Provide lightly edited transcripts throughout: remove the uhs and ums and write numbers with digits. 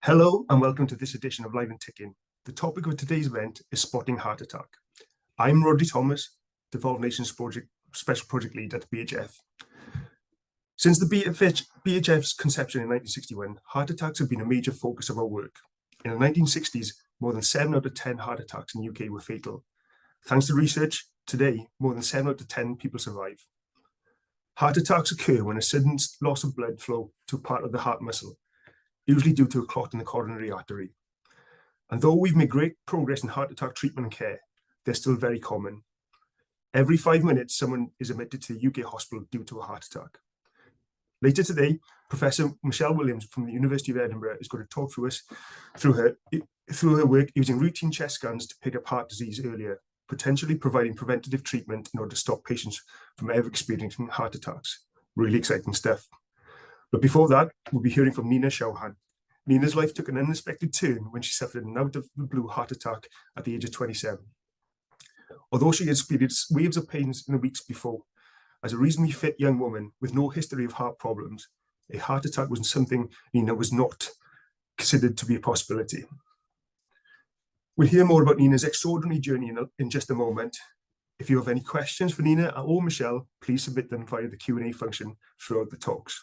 Hello and welcome to this edition of Live and Ticking. The topic of today's event is spotting heart attack. I'm Rhodri Thomas, Devolved Nations Special Project Lead at BHF. Since the BHF's conception in 1961, heart attacks have been a major focus of our work. In the 1960s, more than 7 out of 10 heart attacks in the UK were fatal. Thanks to research, today, more than 7 out of 10 people survive. Heart attacks occur when a sudden loss of blood flow to a part of the heart muscle, usually due to a clot in the coronary artery. And though we've made great progress in heart attack treatment and care, they're still very common. Every 5 minutes, someone is admitted to the UK hospital due to a heart attack. Later today, Professor Michelle Williams from the University of Edinburgh is going to talk through us through her work using routine chest scans to pick up heart disease earlier, potentially providing preventative treatment in order to stop patients from ever experiencing heart attacks. Really exciting stuff. But before that, we'll be hearing from Neena Chauhan. Neena's life took an unexpected turn when she suffered an out-of-the-blue heart attack at the age of 27. Although she experienced waves of pains in the weeks before, as a reasonably fit young woman with no history of heart problems, a heart attack was something Neena was not considered to be a possibility. We'll hear more about Neena's extraordinary journey in just a moment. If you have any questions for Neena or Michelle, please submit them via the Q&A function throughout the talks.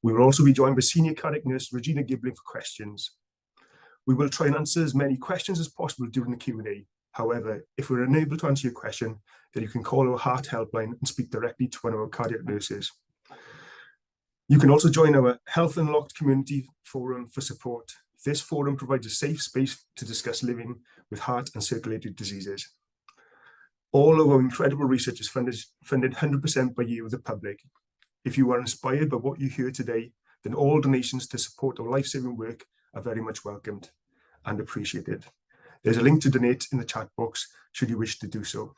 We will also be joined by Senior Cardiac Nurse Regina Gibbling for questions. We will try and answer as many questions as possible during the Q&A. However, if we're unable to answer your question, then you can call our heart helpline and speak directly to one of our cardiac nurses. You can also join our Health Unlocked community forum for support. This forum provides a safe space to discuss living with heart and circulatory diseases. All of our incredible research is funded 100% by you, the public. If you are inspired by what you hear today, then all donations to support our life-saving work are very much welcomed and appreciated. There's a link to donate in the chat box should you wish to do so.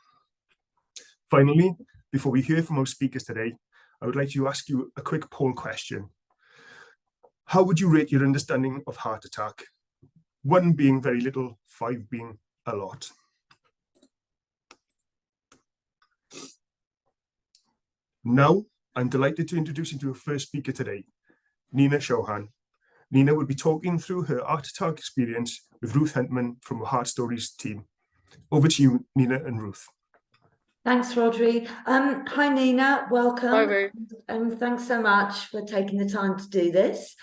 Finally, before we hear from our speakers today, I would like to ask you a quick poll question. How would you rate your understanding of heart attack? 1 being very little, 5 being a lot. Now, I'm delighted to introduce you to our first speaker today, Neena Chauhan. Neena will be talking through her heart attack experience with Ruth Huntman from our Heart Stories team. Over to you, Neena and Ruth. Thanks, Rhodri. Hi, Neena. Welcome. Hi, Ruth. And thanks so much for taking the time to do this.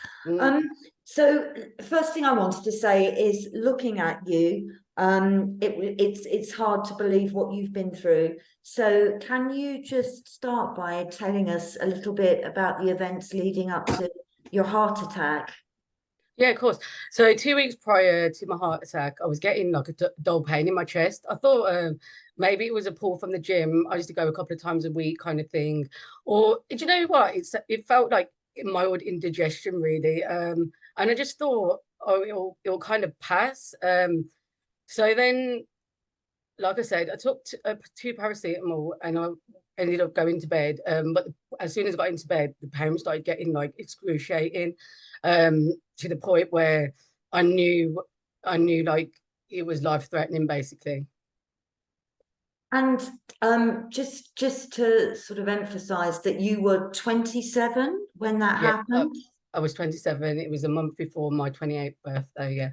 So first thing I wanted to say is, looking at you, it's hard to believe what you've been through. So can you just start by telling us a little bit about the events leading up to your heart attack? Yeah, of course. So 2 weeks prior to my heart attack, I was getting like a dull pain in my chest. I thought maybe it was a pull from the gym. I used to go a couple of times a week kind of thing. Or do you know what? It felt like mild indigestion, really. And I just thought, oh, it'll kind of pass. So then, like I said, I took 2 paracetamol and I ended up going to bed. But as soon as I got into bed, the pain started getting like excruciating, to the point where I knew like it was life-threatening, basically. And just to sort of emphasize that you were 27 when that happened. I was 27. It was a month before my 28th birthday. Yeah.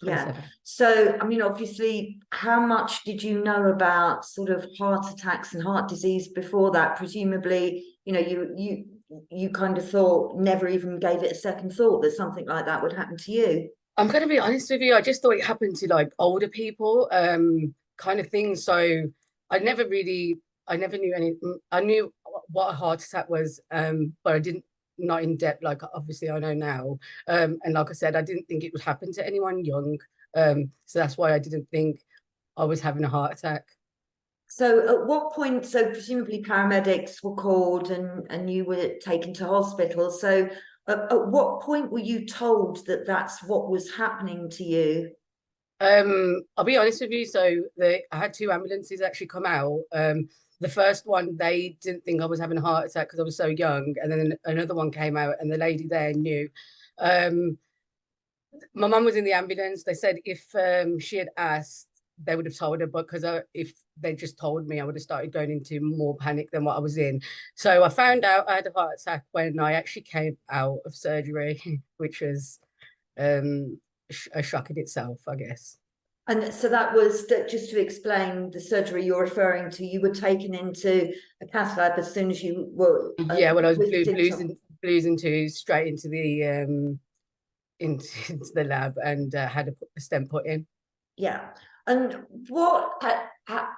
27. Yeah. So, I mean, obviously, how much did you know about sort of heart attacks and heart disease before that? Presumably, you know, you kind of thought, never even gave it a second thought that something like that would happen to you. I'm going to be honest with you. I just thought it happened to like older people, kind of thing. So I never knew anything. I knew what a heart attack was, but I didn't. Not in depth, like obviously I know now. And like I said, I didn't think it would happen to anyone young. So that's why I didn't think I was having a heart attack. So at what point, so presumably paramedics were called and you were taken to hospital. So at what point were you told that that's what was happening to you? I'll be honest with you. So I had 2 ambulances actually come out. The first one, they didn't think I was having a heart attack because I was so young. And then another one came out and the lady there knew. My mum was in the ambulance. They said if she had asked, they would have told her, but because if they just told me, I would have started going into more panic than what I was in. So I found out I had a heart attack when I actually came out of surgery, which was a shock in itself, I guess. And so that was that, just to explain the surgery you're referring to, you were taken into a cath lab as soon as you were Yeah, well, I was lifted blues into straight into the into the lab and had a stent put in. Yeah. And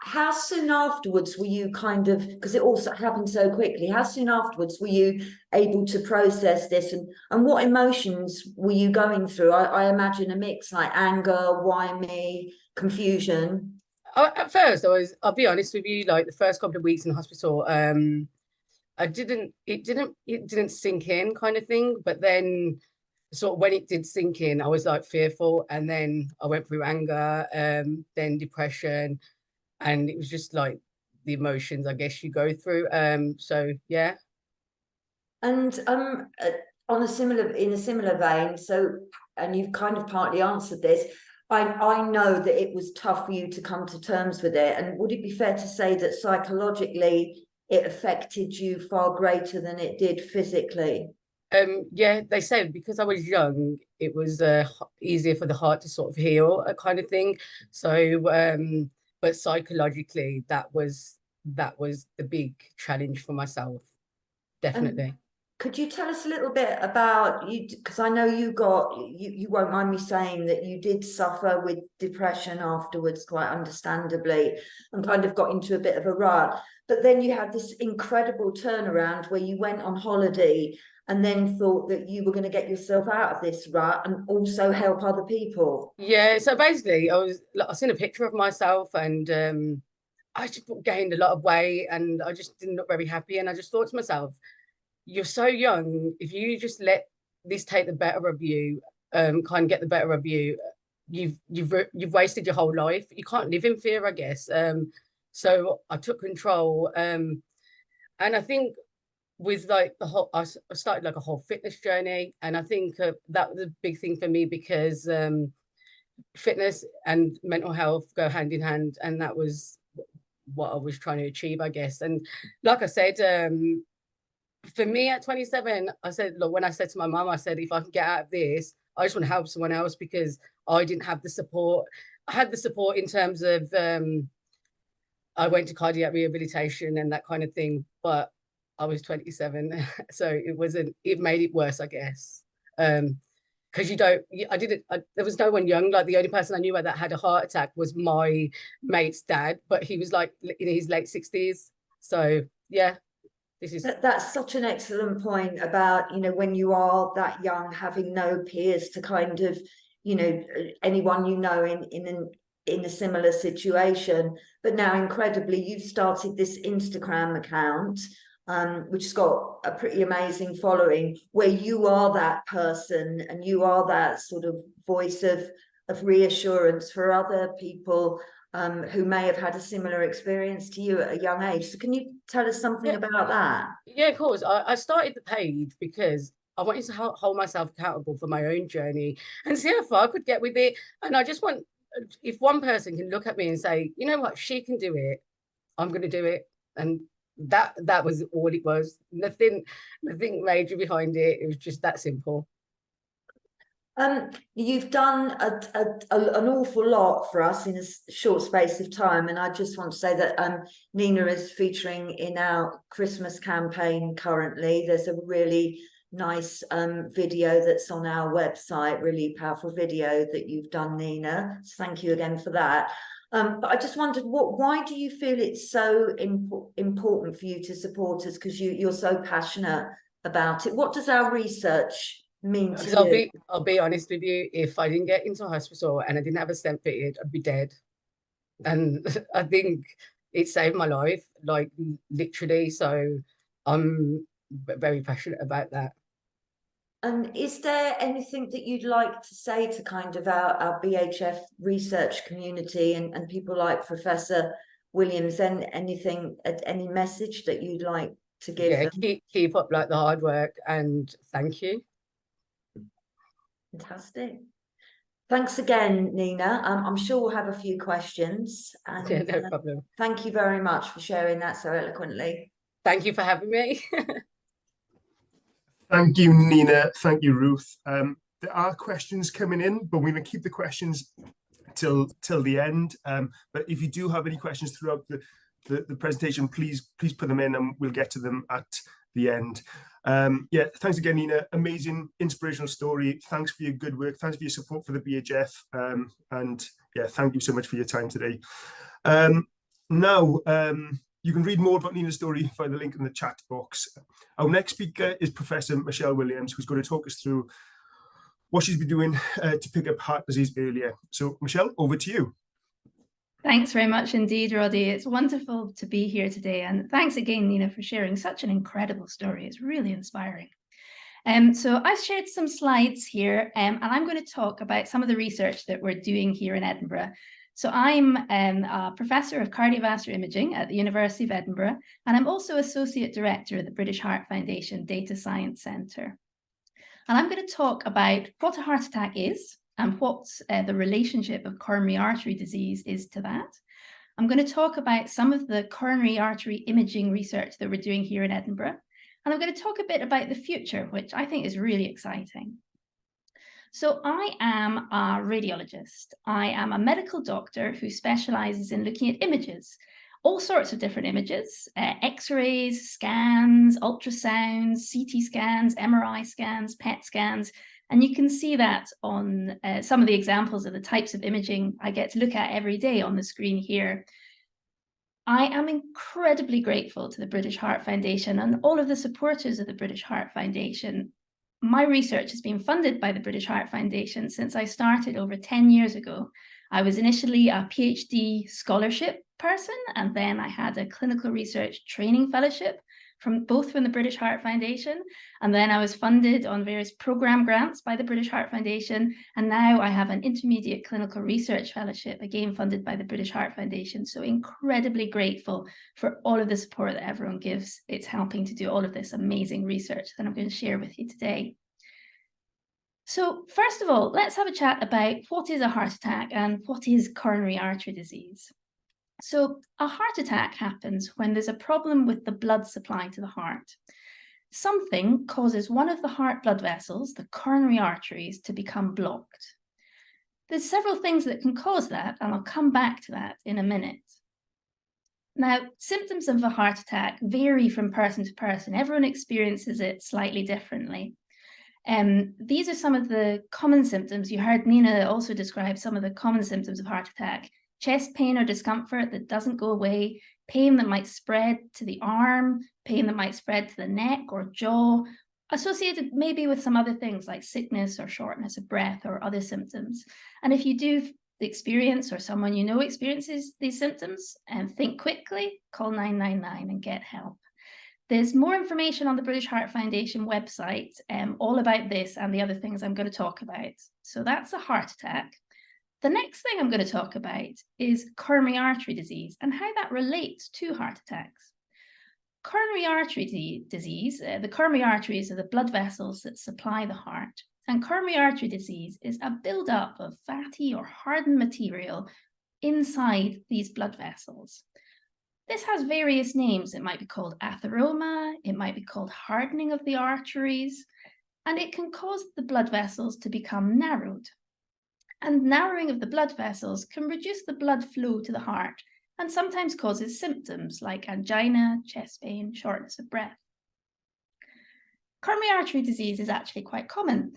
how soon afterwards were you kind of, because it also happened so quickly, how soon afterwards were you able to process this, and what emotions were you going through? I imagine a mix, like anger, why me, confusion. At first, I'll be honest with you, like the first couple of weeks in hospital, it didn't sink in, kind of thing. But then sort of when it did sink in, I was like fearful, and then I went through anger, then depression, and it was just like the emotions, I guess, you go through. So yeah. And in a similar vein, so, and you've kind of partly answered this, I know that it was tough for you to come to terms with it. And would it be fair to say that psychologically it affected you far greater than it did physically? Yeah, they said because I was young, it was easier for the heart to sort of heal, a kind of thing. So, but psychologically, that was the big challenge for myself, definitely. Could you tell us a little bit about you? Because I know you won't mind me saying that you did suffer with depression afterwards, quite understandably, and kind of got into a bit of a rut. But then you had this incredible turnaround where you went on holiday and then thought that you were going to get yourself out of this rut and also help other people. Yeah, so basically, I seen a picture of myself, and I just gained a lot of weight, and I just didn't look very happy. And I just thought to myself, you're so young. If you just let this take the better of you, kind of get the better of you, you've wasted your whole life. You can't live in fear, I guess. So I took control, and I think with like I started like a whole fitness journey, and I think that was a big thing for me because fitness and mental health go hand in hand, and that was what I was trying to achieve, I guess. And like I said, for me at 27, I said, look, when I said to my mum, I said, if I can get out of this, I just want to help someone else, because I didn't have the support. I had the support in terms of I went to cardiac rehabilitation and that kind of thing, but I was 27, so it made it worse, I guess. Because there was no one young. Like the only person I knew that had a heart attack was my mate's dad, but he was like in his late 60s. So yeah. That's such an excellent point about, when you are that young, having no peers to kind of, anyone in a similar situation. But now, incredibly, you've started this Instagram account, which has got a pretty amazing following, where you are that person and you are that sort of voice of reassurance for other people who may have had a similar experience to you at a young age. So can you tell us something about that? Yeah, of course. I started the page because I wanted to hold myself accountable for my own journey and see how far I could get with it. And I just want, if one person can look at me and say, you know what, she can do it, I'm going to do it. And that was all it was. Nothing major behind it. It was just that simple. You've done an awful lot for us in a short space of time, and I just want to say that Neena is featuring in our Christmas campaign currently. There's a really nice video that's on our website, really powerful video that you've done, Neena. So thank you again for that. But I just wondered, why do you feel it's so important for you to support us? Because you're so passionate about it. What does our research mean to you? I'll be honest with you. If I didn't get into hospital and I didn't have a stent fitted, I'd be dead. And I think it saved my life, like literally. So I'm very passionate about that. And is there anything that you'd like to say to kind of our BHF research community and people like Professor Williams, and any message that you'd like to give them? Keep up like the hard work, and thank you. Fantastic. Thanks again, Neena. I'm sure we'll have a few questions. And yeah, no problem. Thank you very much for sharing that so eloquently. Thank you for having me. Thank you, Neena. Thank you, Ruth. there are questions coming in, but we're going to keep the questions till the end. But if you do have any questions throughout the presentation, please put them in and we'll get to them at the end. Yeah, thanks again, Neena. Amazing, inspirational story. Thanks for your good work. Thanks for your support for the BHF. And yeah, thank you so much for your time today. Now, you can read more about Neena's story via the link in the chat box. Our next speaker is Professor Michelle Williams, who's going to talk us through what she's been doing to pick up heart disease earlier. So, Michelle, over to you. Thanks very much indeed, Roddy. It's wonderful to be here today. And thanks again, Neena, for sharing such an incredible story. It's really inspiring. So I've shared some slides here, and I'm going to talk about some of the research that we're doing here in Edinburgh. So I'm a professor of cardiovascular imaging at the University of Edinburgh, and I'm also Associate Director of the British Heart Foundation Data Science Centre. And I'm going to talk about what a heart attack is, and what the relationship of coronary artery disease is to that. I'm going to talk about some of the coronary artery imaging research that we're doing here in Edinburgh. And I'm going to talk a bit about the future, which I think is really exciting. So I am a radiologist. I am a medical doctor who specializes in looking at images, all sorts of different images, X-rays, scans, ultrasounds, CT scans, MRI scans, PET scans. And you can see that on some of the examples of the types of imaging I get to look at every day on the screen here. I am incredibly grateful to the British Heart Foundation and all of the supporters of the British Heart Foundation. My research has been funded by the British Heart Foundation since I started over 10 years ago. I was initially a PhD scholarship person, and then I had a clinical research training fellowship from the British Heart Foundation, and then I was funded on various program grants by the British Heart Foundation, and now I have an intermediate clinical research fellowship, again funded by the British Heart Foundation. So incredibly grateful for all of the support that everyone gives. It's helping to do all of this amazing research that I'm going to share with you today. So first of all, let's have a chat about what is a heart attack and what is coronary artery disease. So a heart attack happens when there's a problem with the blood supply to the heart. Something causes one of the heart blood vessels, the coronary arteries, to become blocked. There's several things that can cause that, and I'll come back to that in a minute. Now, symptoms of a heart attack vary from person to person. Everyone experiences it slightly differently. These are some of the common symptoms. You heard Neena also describe some of the common symptoms of heart attack. Chest pain or discomfort that doesn't go away, pain that might spread to the arm, pain that might spread to the neck or jaw, associated maybe with some other things like sickness or shortness of breath or other symptoms. And if you do experience, or someone you know experiences these symptoms, think quickly, call 999 and get help. There's more information on the British Heart Foundation website all about this and the other things I'm going to talk about. So that's a heart attack. The next thing I'm going to talk about is coronary artery disease and how that relates to heart attacks. Coronary artery disease, the coronary arteries are the blood vessels that supply the heart. And coronary artery disease is a buildup of fatty or hardened material inside these blood vessels. This has various names. It might be called atheroma, it might be called hardening of the arteries, and it can cause the blood vessels to become narrowed. And narrowing of the blood vessels can reduce the blood flow to the heart and sometimes causes symptoms like angina, chest pain, shortness of breath. Coronary artery disease is actually quite common.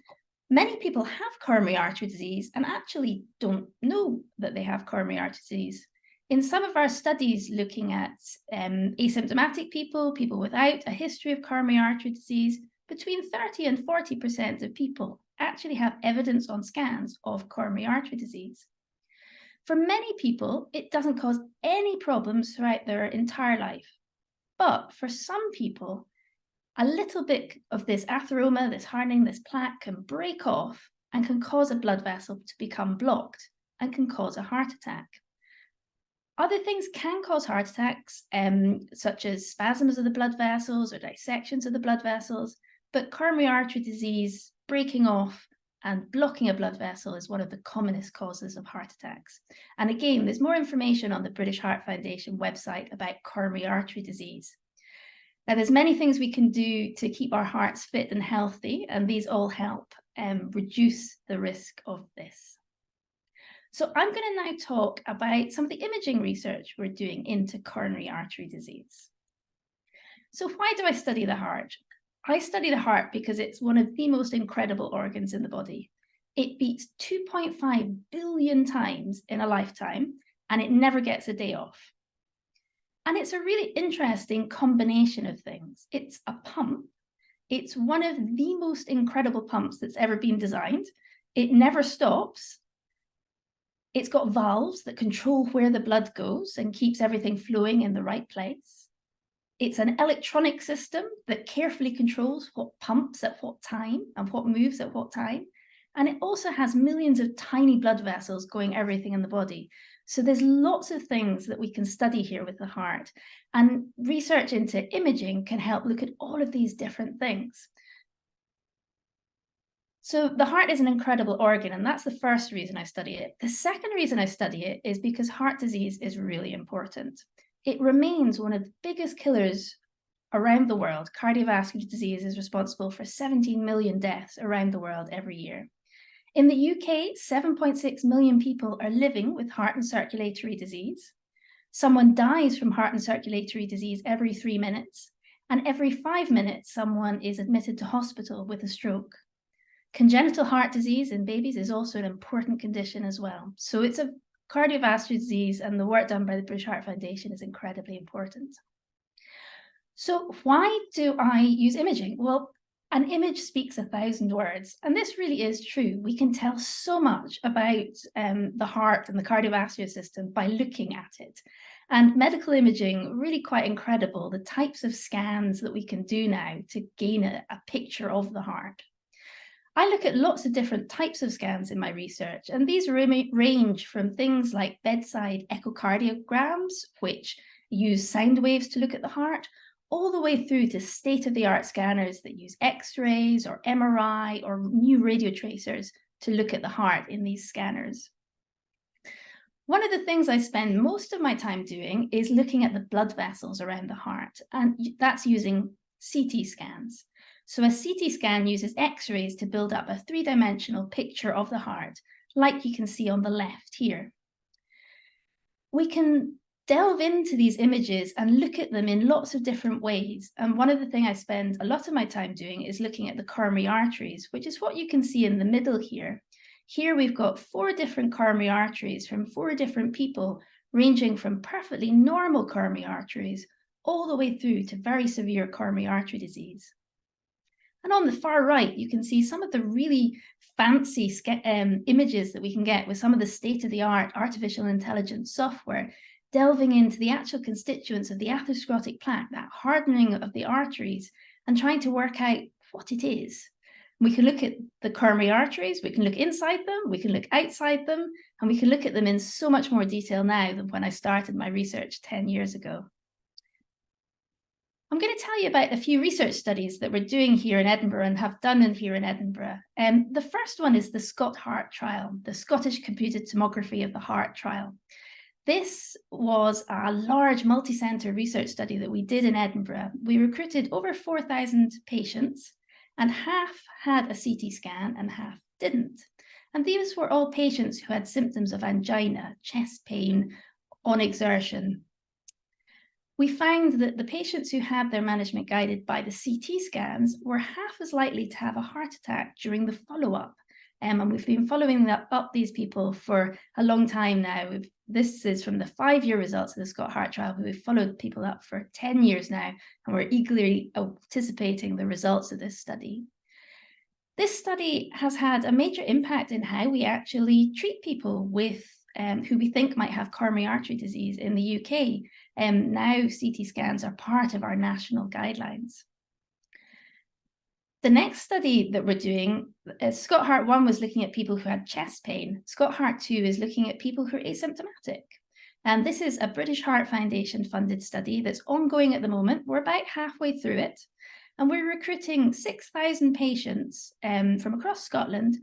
Many people have coronary artery disease and actually don't know that they have coronary artery disease. In some of our studies looking at asymptomatic people, people without a history of coronary artery disease, between 30 and 40% of people actually have evidence on scans of coronary artery disease. For many people, it doesn't cause any problems throughout their entire life. But for some people, a little bit of this atheroma, this hardening, this plaque can break off and can cause a blood vessel to become blocked and can cause a heart attack. Other things can cause heart attacks, such as spasms of the blood vessels or dissections of the blood vessels, but coronary artery disease, breaking off and blocking a blood vessel is one of the commonest causes of heart attacks. And again, there's more information on the British Heart Foundation website about coronary artery disease. Now, there's many things we can do to keep our hearts fit and healthy, and these all help reduce the risk of this. So I'm going to now talk about some of the imaging research we're doing into coronary artery disease. So why do I study the heart? I study the heart because it's one of the most incredible organs in the body. It beats 2.5 billion times in a lifetime, and it never gets a day off. And it's a really interesting combination of things. It's a pump. It's one of the most incredible pumps that's ever been designed. It never stops. It's got valves that control where the blood goes and keeps everything flowing in the right place. It's an electronic system that carefully controls what pumps at what time and what moves at what time. And it also has millions of tiny blood vessels going everything in the body. So there's lots of things that we can study here with the heart. And research into imaging can help look at all of these different things. So the heart is an incredible organ, and that's the first reason I study it. The second reason I study it is because heart disease is really important. It remains one of the biggest killers around the world. Cardiovascular disease is responsible for 17 million deaths around the world every year. In the UK, 7.6 million people are living with heart and circulatory disease. Someone dies from heart and circulatory disease every 3 minutes, and every 5 minutes, someone is admitted to hospital with a stroke. Congenital heart disease in babies is also an important condition as well. So it's a cardiovascular disease, and the work done by the British Heart Foundation is incredibly important. So why do I use imaging? Well, an image speaks 1,000 words, and this really is true. We can tell so much about the heart and the cardiovascular system by looking at it. And medical imaging, really quite incredible, the types of scans that we can do now to gain a picture of the heart. I look at lots of different types of scans in my research, and these range from things like bedside echocardiograms, which use sound waves to look at the heart, all the way through to state-of-the-art scanners that use X-rays or MRI or new radio tracers to look at the heart in these scanners. One of the things I spend most of my time doing is looking at the blood vessels around the heart, and that's using CT scans. So a CT scan uses X-rays to build up a three-dimensional picture of the heart, like you can see on the left here. We can delve into these images and look at them in lots of different ways. And one of the things I spend a lot of my time doing is looking at the coronary arteries, which is what you can see in the middle here. Here we've got 4 different coronary arteries from 4 different people, ranging from perfectly normal coronary arteries all the way through to very severe coronary artery disease. And on the far right, you can see some of the really fancy images that we can get with some of the state-of-the-art artificial intelligence software, delving into the actual constituents of the atherosclerotic plaque, that hardening of the arteries, and trying to work out what it is. We can look at the coronary arteries, we can look inside them, we can look outside them, and we can look at them in so much more detail now than when I started my research 10 years ago. I'm going to tell you about a few research studies that we're doing here in Edinburgh and have done here in Edinburgh. The first one is the SCOT-HEART trial, the Scottish Computed Tomography of the Heart trial. This was a large multi-centre research study that we did in Edinburgh. We recruited over 4,000 patients, and half had a CT scan and half didn't. And these were all patients who had symptoms of angina, chest pain, on exertion. We found that the patients who had their management guided by the CT scans were half as likely to have a heart attack during the follow-up. And we've been following up these people for a long time now. This is from the 5-year results of the SCOT-HEART trial. We've followed people up for 10 years now, and we're eagerly anticipating the results of this study. This study has had a major impact in how we actually treat people with who we think might have coronary artery disease in the UK. Now CT scans are part of our national guidelines. The next study that we're doing, SCOT-HEART 1 was looking at people who had chest pain. SCOT-HEART 2 is looking at people who are asymptomatic. And this is a British Heart Foundation funded study that's ongoing at the moment. We're about halfway through it. And we're recruiting 6,000 patients from across Scotland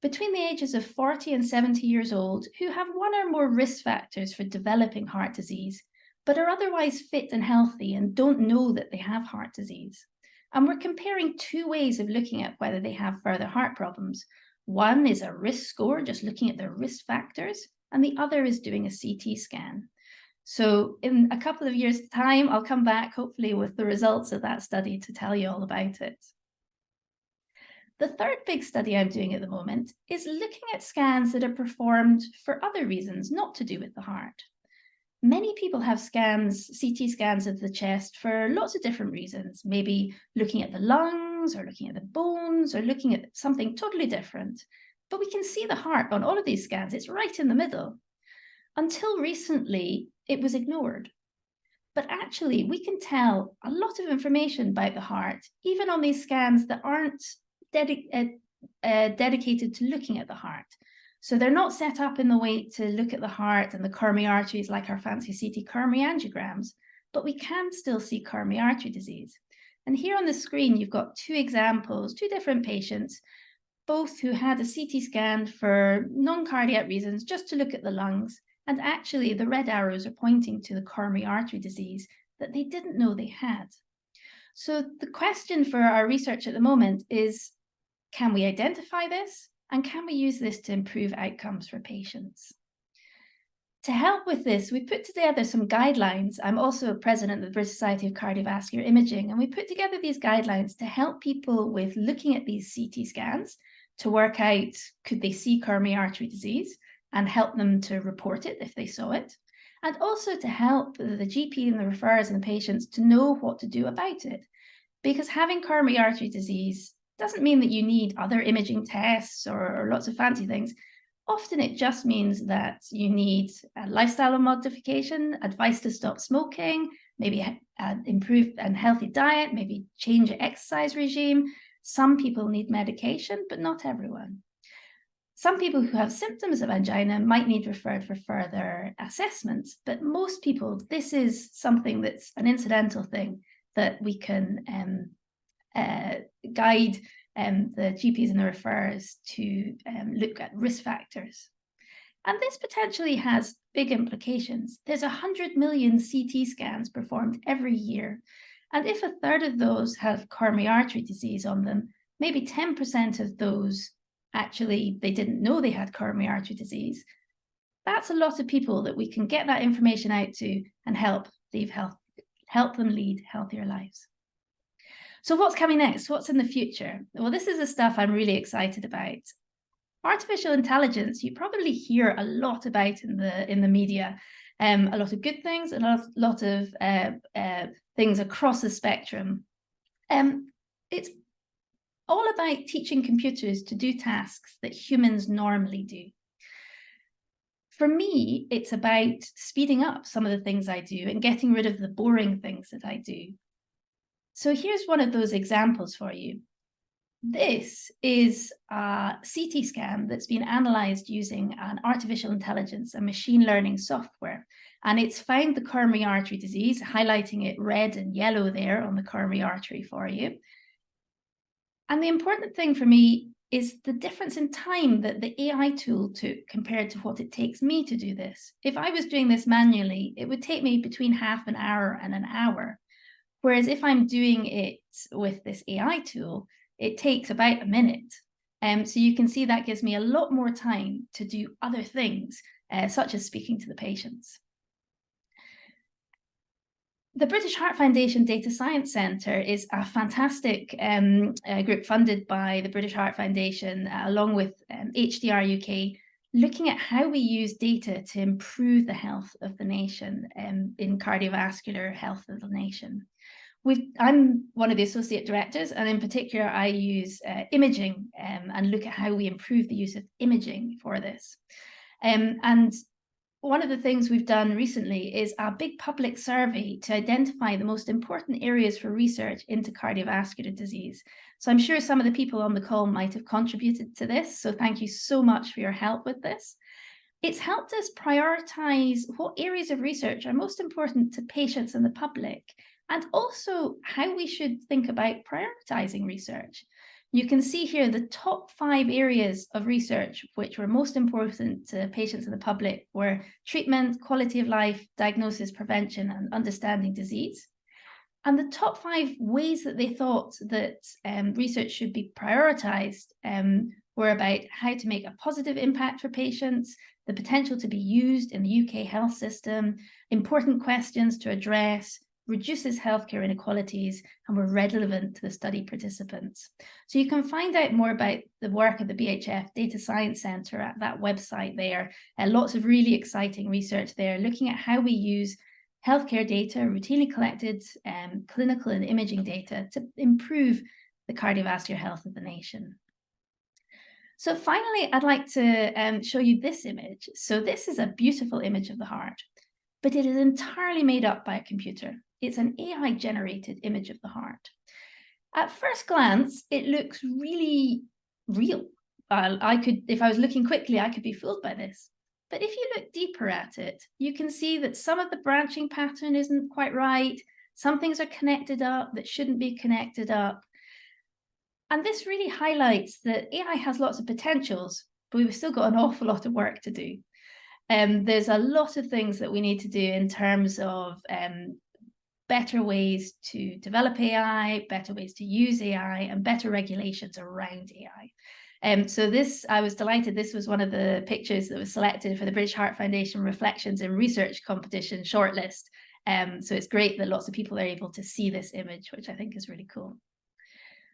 between the ages of 40 and 70 years old who have one or more risk factors for developing heart disease, but are otherwise fit and healthy and don't know that they have heart disease. And we're comparing two ways of looking at whether they have further heart problems. One is a risk score, just looking at their risk factors, and the other is doing a CT scan. So in a couple of years' time, I'll come back, hopefully, with the results of that study to tell you all about it. The third big study I'm doing at the moment is looking at scans that are performed for other reasons, not to do with the heart. Many people have scans, CT scans of the chest for lots of different reasons, maybe looking at the lungs or looking at the bones or looking at something totally different. But we can see the heart on all of these scans. It's right in the middle. Until recently, it was ignored. But actually, we can tell a lot of information about the heart, even on these scans that aren't dedicated to looking at the heart. So they're not set up in the way to look at the heart and the coronary arteries like our fancy CT coronary angiograms, but we can still see coronary artery disease. And here on the screen, you've got two examples, two different patients, both who had a CT scan for non-cardiac reasons, just to look at the lungs. And actually, the red arrows are pointing to the coronary artery disease that they didn't know they had. So the question for our research at the moment is, can we identify this? And can we use this to improve outcomes for patients? To help with this, we put together some guidelines. I'm also president of the British Society of Cardiovascular Imaging, and we put together these guidelines to help people with looking at these CT scans to work out, could they see coronary artery disease, and help them to report it if they saw it, and also to help the GP and the referrers and the patients to know what to do about it. Because having coronary artery disease doesn't mean that you need other imaging tests or lots of fancy things. Often it just means that you need a lifestyle modification, advice to stop smoking, maybe improve a healthy diet, maybe change your exercise regime. Some people need medication, but not everyone. Some people who have symptoms of angina might need referred for further assessments, but most people, this is something that's an incidental thing that we can guide the GPs and the referrers to look at risk factors. And this potentially has big implications. There's 100 million CT scans performed every year. And if a third of those have coronary artery disease on them, maybe 10% of those actually, they didn't know they had coronary artery disease. That's a lot of people that we can get that information out to and help them lead healthier lives. So what's coming next? What's in the future? Well, this is the stuff I'm really excited about. Artificial intelligence, you probably hear a lot about in the media, a lot of good things and a lot of things across the spectrum. It's all about teaching computers to do tasks that humans normally do. For me, it's about speeding up some of the things I do and getting rid of the boring things that I do. So here's one of those examples for you. This is a CT scan that's been analyzed using an artificial intelligence and machine learning software. And it's found the coronary artery disease, highlighting it red and yellow there on the coronary artery for you. And the important thing for me is the difference in time that the AI tool took compared to what it takes me to do this. If I was doing this manually, it would take me between half an hour and an hour. Whereas if I'm doing it with this AI tool, it takes about a minute. So you can see that gives me a lot more time to do other things, such as speaking to the patients. The British Heart Foundation Data Science Centre is a fantastic group funded by the British Heart Foundation, along with HDR UK, looking at how we use data to improve the health of the nation, in cardiovascular health of the nation. I'm one of the associate directors, and in particular, I use imaging and look at how we improve the use of imaging for this. And one of the things we've done recently is a big public survey to identify the most important areas for research into cardiovascular disease. So I'm sure some of the people on the call might have contributed to this. So thank you so much for your help with this. It's helped us prioritize what areas of research are most important to patients and the public, and also how we should think about prioritizing research. You can see here the top 5 areas of research which were most important to patients and the public were treatment, quality of life, diagnosis, prevention, and understanding disease. And the top 5 ways that they thought that research should be prioritized were about how to make a positive impact for patients, the potential to be used in the UK health system, important questions to address, reduces healthcare inequalities, and were relevant to the study participants. So you can find out more about the work of the BHF Data Science Centre at that website there. Lots of really exciting research there, looking at how we use healthcare data, routinely collected clinical and imaging data to improve the cardiovascular health of the nation. So finally, I'd like to show you this image. So this is a beautiful image of the heart, but it is entirely made up by a computer. It's an AI-generated image of the heart. At first glance, it looks really real. If I was looking quickly, I could be fooled by this. But if you look deeper at it, you can see that some of the branching pattern isn't quite right. Some things are connected up that shouldn't be connected up. And this really highlights that AI has lots of potentials, but we've still got an awful lot of work to do. There's a lot of things that we need to do in terms of better ways to develop AI, better ways to use AI, and better regulations around AI. So this, I was delighted, this was one of the pictures that was selected for the British Heart Foundation Reflections in Research competition shortlist. So it's great that lots of people are able to see this image, which I think is really cool.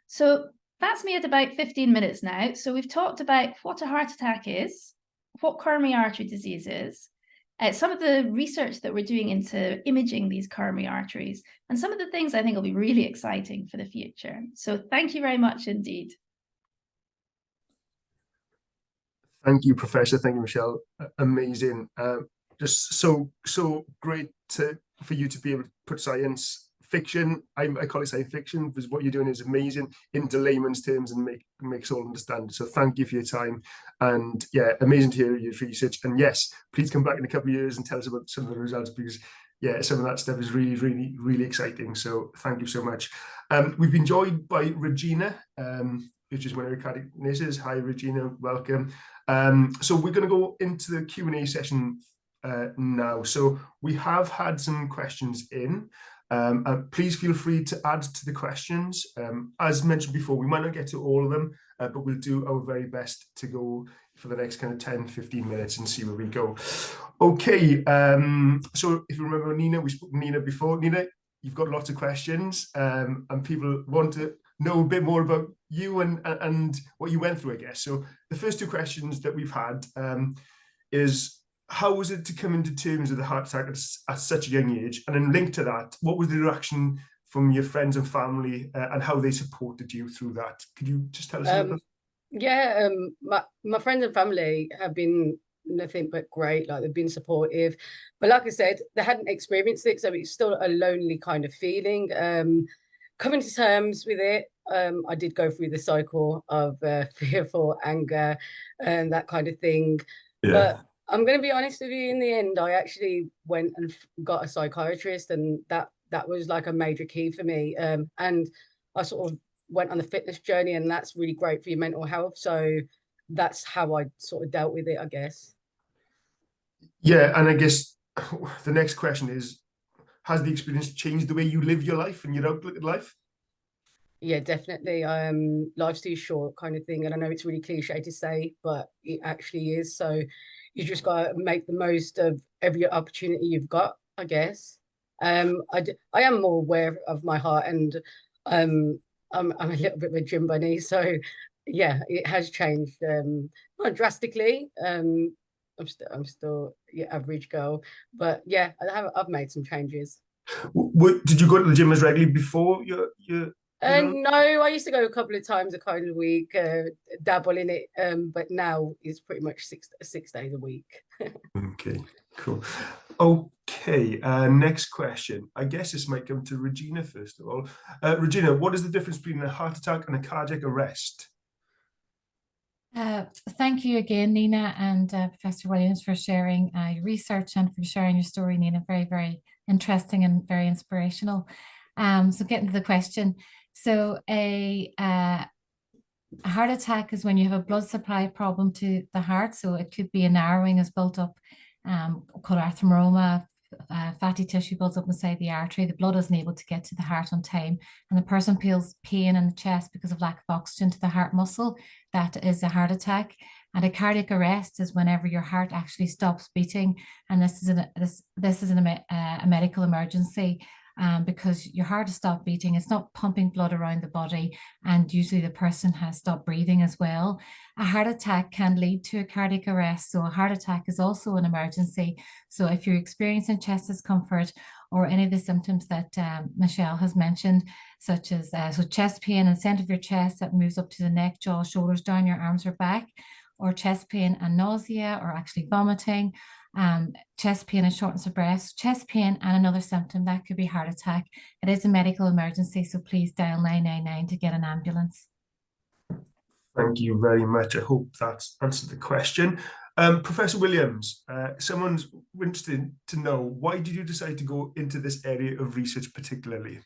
So that's me at about 15 minutes now. So we've talked about what a heart attack is, what coronary artery disease is, some of the research that we're doing into imaging these coronary arteries, and some of the things I think will be really exciting for the future. So thank you very much indeed. Thank you, Professor. Thank you, Michelle. Amazing. Just so great for you to be able to put science fiction, I call it science fiction, because what you're doing is amazing, into layman's terms and makes all understand. So thank you for your time, and yeah, amazing to hear your research. And yes, please come back in a couple of years and tell us about some of the results, because yeah, some of that stuff is really exciting. So thank you so much. We've been joined by Regina, which is one of our cardiac nurses. Hi, Regina, welcome. So we're going to go into the Q&A session now. So we have had some questions in. Please feel free to add to the questions. As mentioned before, we might not get to all of them, but we'll do our very best to go for the next kind of 10-15 minutes and see where we go. Okay, so if you remember Neena, we spoke to Neena before. Neena, you've got lots of questions, and people want to know a bit more about you and what you went through, I guess. So the first 2 questions that we've had is, how was it to come into terms with the heart attack at such a young age? And then linked to that, what was the reaction from your friends and family, and how they supported you through that? Could you just tell us a little bit? Yeah, my friends and family have been nothing but great. Like, they've been supportive, but like I said, they hadn't experienced it, so it's still a lonely kind of feeling. Coming to terms with it, I did go through the cycle of fearful anger and that kind of thing. Yeah. But I'm going to be honest with you, in the end, I actually went and got a psychiatrist, and that was like a major key for me. And I sort of went on the fitness journey, and that's really great for your mental health. So that's how I sort of dealt with it, I guess. Yeah, and I guess the next question is, has the experience changed the way you live your life and your outlook at life? Yeah, definitely. Life's too short, kind of thing. And I know it's really cliche to say, but it actually is. So you just got to make the most of every opportunity you've got, I guess. I am more aware of my heart, and I'm a little bit of a gym bunny. So yeah, it has changed, not drastically. I'm still your average girl, but yeah, I've made some changes. Did you go to the gym as regularly before your no, I used to go a couple of times a kind of week, dabble in it, but now it's pretty much six days a week. Okay, cool. Okay, next question. I guess this might come to Regina first of all. Regina, what is the difference between a heart attack and a cardiac arrest? Thank you again, Neena and Professor Williams, for sharing your research and for sharing your story, Neena. Very, very interesting and very inspirational. So getting to the question. So a A heart attack is when you have a blood supply problem to the heart. So it could be a narrowing is built up, called atheroma, fatty tissue builds up inside the artery. The blood isn't able to get to the heart on time, and the person feels pain in the chest because of lack of oxygen to the heart muscle. That is a heart attack. And a cardiac arrest is whenever your heart actually stops beating, and this is a medical emergency. Because your heart has stopped beating, it's not pumping blood around the body, and usually the person has stopped breathing as well. A heart attack can lead to a cardiac arrest, so a heart attack is also an emergency. So if you're experiencing chest discomfort or any of the symptoms that Michelle has mentioned, such as so chest pain in the center of your chest that moves up to the neck, jaw, shoulders, down your arms or back, or chest pain and nausea, or actually vomiting, chest pain and shortness of breath, chest pain and another symptom, that could be heart attack. It is a medical emergency, so please dial 999 to get an ambulance. Thank you very much. I hope that's answered the question. Professor Williams, someone's interested to know, why did you decide to go into this area of research particularly?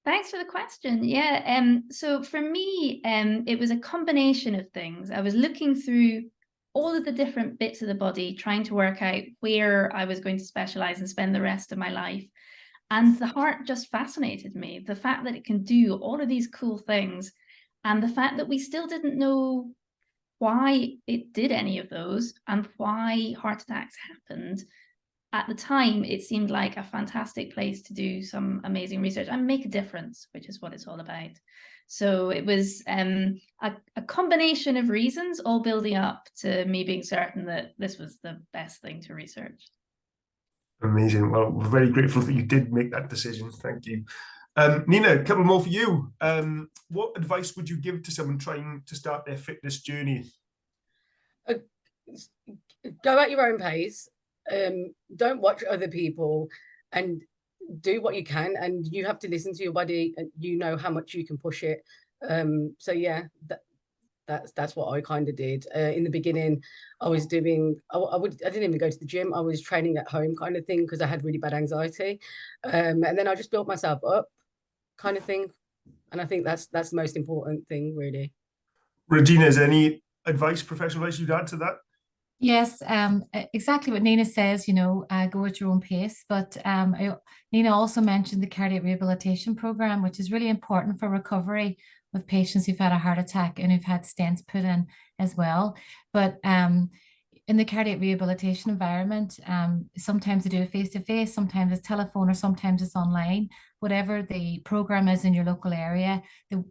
Thanks for the question. Yeah, so for me, it was a combination of things. I was looking through all of the different bits of the body, trying to work out where I was going to specialize and spend the rest of my life. And the heart just fascinated me. The fact that it can do all of these cool things, and the fact that we still didn't know why it did any of those and why heart attacks happened. At the time, it seemed like a fantastic place to do some amazing research and make a difference, which is what it's all about. So it was a combination of reasons, all building up to me being certain that this was the best thing to research. Amazing. Well, we're very grateful that you did make that decision. Thank you. Neena, a couple more for you. What advice would you give to someone trying to start their fitness journey? Go at your own pace. Don't watch other people, and do what you can, and you have to listen to your body, and you know how much you can push it. So yeah, that's what I kind of did. In the beginning, I was doing, I didn't even go to the gym. I was training at home kind of thing, because I had really bad anxiety, and then I just built myself up kind of thing. And I think that's the most important thing, really. Regina, is there any advice, professional advice you'd add to that? Yes, exactly what Neena says, go at your own pace. But Neena also mentioned the cardiac rehabilitation program, which is really important for recovery with patients who've had a heart attack and who've had stents put in as well. But in the cardiac rehabilitation environment, sometimes they do it face-to-face, sometimes it's telephone, or sometimes it's online. Whatever the program is in your local area, the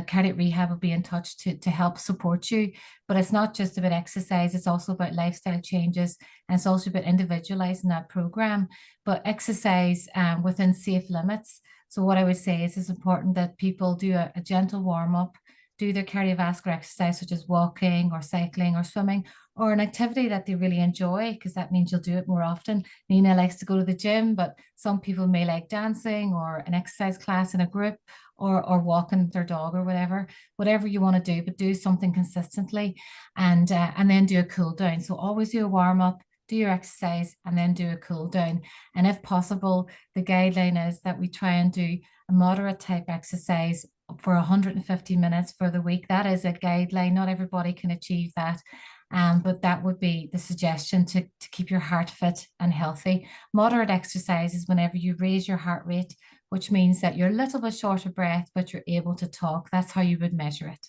cardiac rehab will be in touch to help support you. But it's not just about exercise, it's also about lifestyle changes, and it's also about individualizing that program. But exercise within safe limits. So what I would say is it's important that people do a gentle warm-up, do their cardiovascular exercise, such as walking or cycling or swimming, or an activity that they really enjoy, because that means you'll do it more often. Neena likes to go to the gym, but some people may like dancing or an exercise class in a group, or walking their dog or whatever you want to do, but do something consistently, and then do a cool down. So always do a warm up, do your exercise, and then do a cool down. And if possible, the guideline is that we try and do a moderate type exercise for 150 minutes for the week. That is a guideline. Not everybody can achieve that. But that would be the suggestion to keep your heart fit and healthy. Moderate exercise is whenever you raise your heart rate, which means that you're a little bit short of breath, but you're able to talk. That's how you would measure it.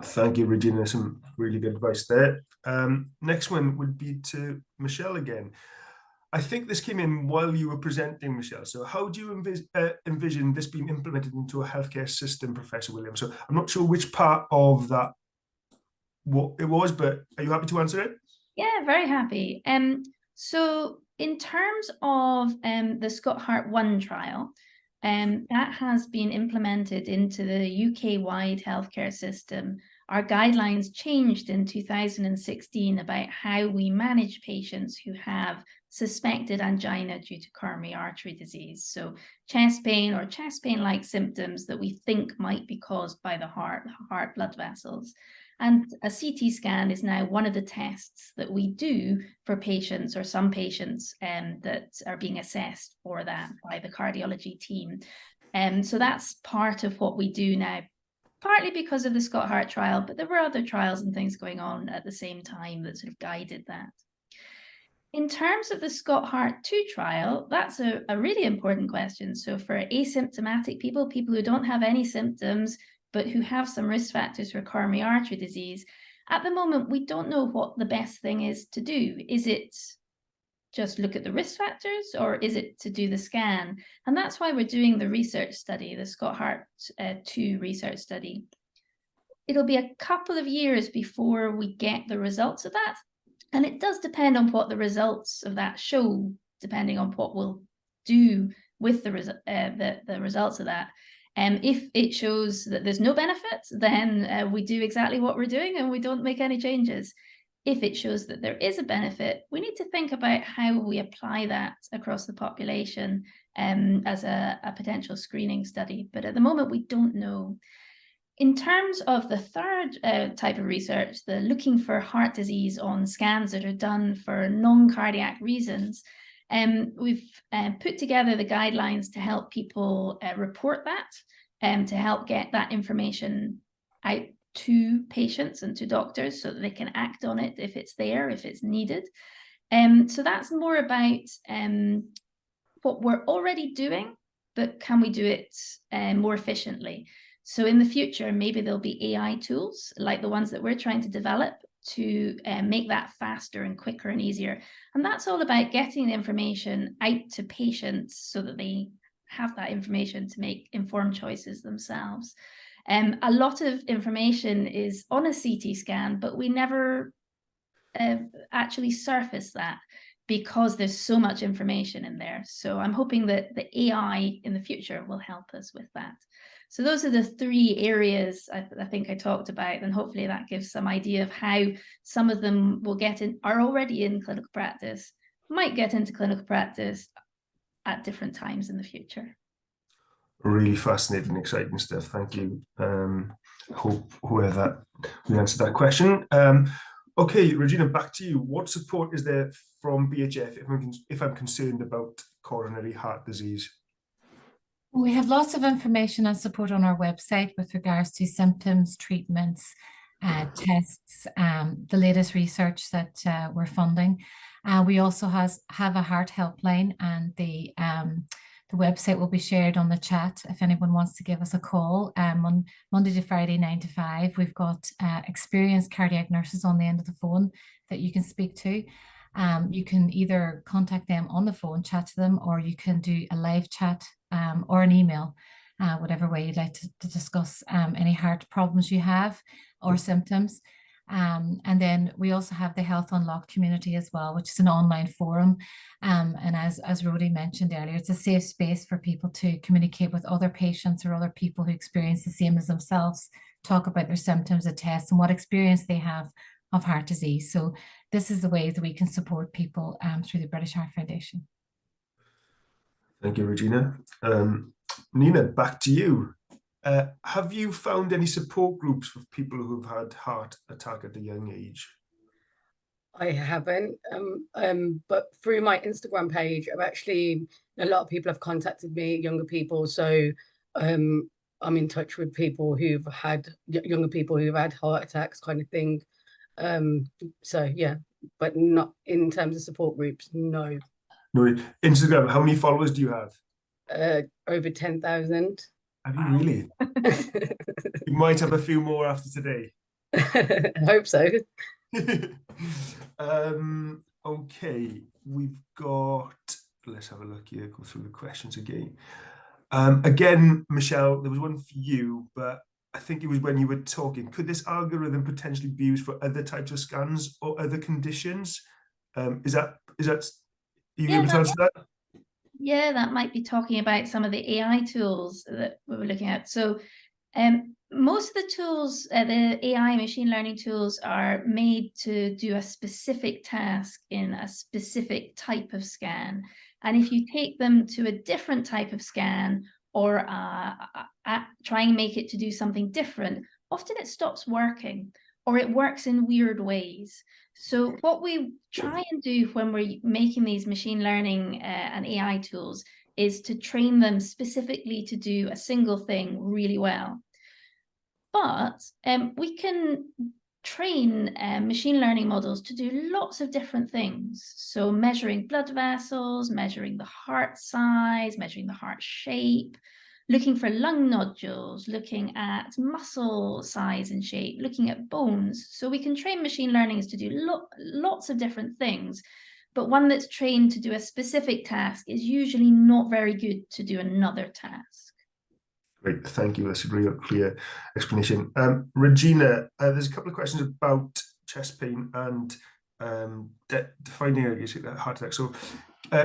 Thank you, Regina. Some really good advice there. Next one would be to Michelle again. I think this came in while you were presenting, Michelle. So how do you envision this being implemented into a healthcare system, Professor Williams? So I'm not sure which part of that what it was, but are you happy to answer it? Yeah, very happy. So in terms of the Scott Heart 1 trial, that has been implemented into the UK-wide healthcare system. Our guidelines changed in 2016 about how we manage patients who have suspected angina due to coronary artery disease. So chest pain or chest pain-like symptoms that we think might be caused by the heart blood vessels. And a CT scan is now one of the tests that we do for patients, or some patients that are being assessed for that by the cardiology team. So that's part of what we do now. partly because of the Scott Heart trial, but there were other trials and things going on at the same time that sort of guided that. In terms of the Scott Heart 2 trial, that's a really important question. So for asymptomatic people, people who don't have any symptoms, but who have some risk factors for coronary artery disease, at the moment, we don't know what the best thing is to do. Is it just look at the risk factors, or is it to do the scan? And that's why we're doing the research study, the Scott Heart 2 research study. It'll be a couple of years before we get the results of that. And it does depend on what the results of that show, depending on what we'll do with the results of that. If it shows that there's no benefit, then we do exactly what we're doing and we don't make any changes. If it shows that there is a benefit, we need to think about how we apply that across the population as a potential screening study. But at the moment, we don't know. In terms of the third type of research, the looking for heart disease on scans that are done for non-cardiac reasons, we've put together the guidelines to help people report that, to help get that information out to patients and to doctors so that they can act on it if it's there, if it's needed. So that's more about what we're already doing, but can we do it more efficiently? So in the future, maybe there'll be AI tools like the ones that we're trying to develop to make that faster and quicker and easier. And that's all about getting the information out to patients so that they have that information to make informed choices themselves. A lot of information is on a CT scan, but we never actually surface that because there's so much information in there. So I'm hoping that the AI in the future will help us with that. So those are the three areas I think I talked about, and hopefully that gives some idea of how some of them will are already in clinical practice, might get into clinical practice at different times in the future. Really fascinating, exciting stuff. Thank you. Hope we answered that question. Okay, Regina, back to you. What support is there from BHF if I'm concerned about coronary heart disease? We have lots of information and support on our website with regards to symptoms, treatments, tests, the latest research that we're funding. We also have a heart helpline, and the website will be shared on the chat if anyone wants to give us a call. On Monday to Friday, 9 to 5, we've got experienced cardiac nurses on the end of the phone that you can speak to. You can either contact them on the phone, chat to them, or you can do a live chat or an email, whatever way you'd like to discuss any heart problems you have or symptoms. And then we also have the Health Unlocked community as well, which is an online forum. And as Rhodri mentioned earlier, it's a safe space for people to communicate with other patients or other people who experience the same as themselves, talk about their symptoms, the tests, and what experience they have of heart disease. So this is the way that we can support people through the British Heart Foundation. Thank you, Regina. Neena, back to you. Have you found any support groups for people who've had heart attack at a young age? I haven't, but through my Instagram page, a lot of people have contacted me, younger people. So I'm in touch with people younger people who've had heart attacks, kind of thing. So yeah, but not in terms of support groups, no. No. Instagram, how many followers do you have? Over 10,000. Have you really? You might have a few more after today. I hope so. Okay, we've got, let's have a look here, go through the questions again. Again, Michelle, there was one for you, but I think it was when you were talking. Could this algorithm potentially be used for other types of scans or other conditions? Is that you able to answer that? Yeah, that might be talking about some of the AI tools that we were looking at. So most of the tools, the AI machine learning tools, are made to do a specific task in a specific type of scan. And if you take them to a different type of scan or try and make it to do something different, often it stops working or it works in weird ways. So what we try and do when we're making these machine learning and AI tools is to train them specifically to do a single thing really well. But we can train machine learning models to do lots of different things. So measuring blood vessels, measuring the heart size, measuring the heart shape, looking for lung nodules, looking at muscle size and shape, looking at bones. So we can train machine learnings to do lots of different things. But one that's trained to do a specific task is usually not very good to do another task. Great, thank you. That's a really clear explanation. Regina, there's a couple of questions about chest pain and defining a heart attack. So,